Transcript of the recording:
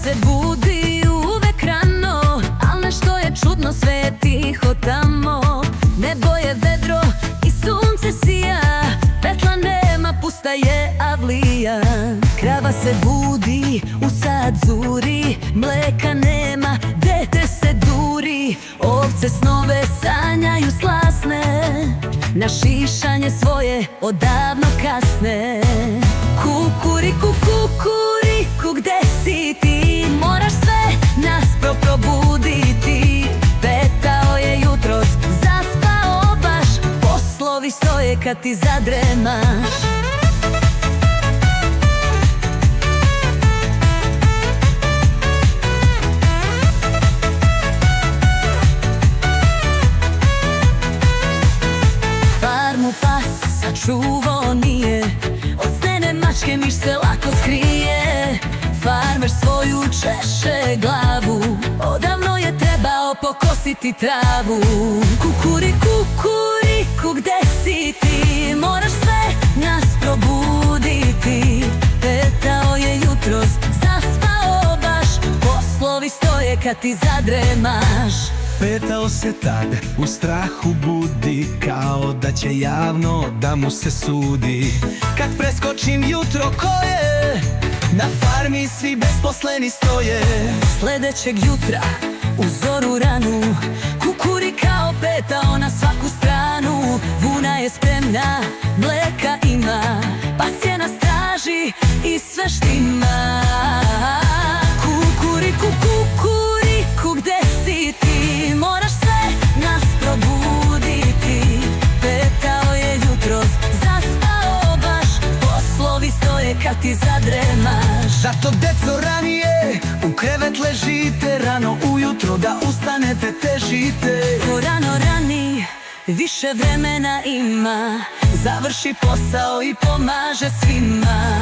se budi uvek rano, al nešto je čudno, sve je tiho tamo. Nebo je vedro i sunce sija, petla nema, pusta je avlija. Krava se budi, u sad zuri, mleka nema, dete se duri. Ovce snove sanjaju slasne, na šišanje svoje odavno kasne. Kukuriku, kukuriku, gde si ti? Moraš sve nas probuditi. Petao je jutros, zaspao baš, poslovi stoje kad ti zadremaš. Farmu pas sačuvao nije, od stene mačke miš se lako skrije. Farmer svoju češe glavu, odavno je trebao pokositi travu. Kukuriku, kukuriku, gde si ti? Moraš sve nas probuditi. Petao je jutros, zaspao baš, poslovi stoje kad ti zadremaš. Petao se tad, u strahu budi, kao da će javno da mu se sudi. Kad preskočim jutro koje, na farmi svi besposleni stoje. Sledećeg jutra, u zoru ranu, kukurikao petao na svaku stranu. Vuna je spremna, mleka ima, pas je na straži i sve štima. Kukuriku, kukuriku, gde si ti? Moraš sve nas probuditi. Petao je jutros, zaspao baš, poslovi stoje kad ti zadremaš. Zato deco ranije u krevet ležite, rano ujutro da ustanete težite. Ko rano rani, više vremena ima, završi posao i pomaže svima.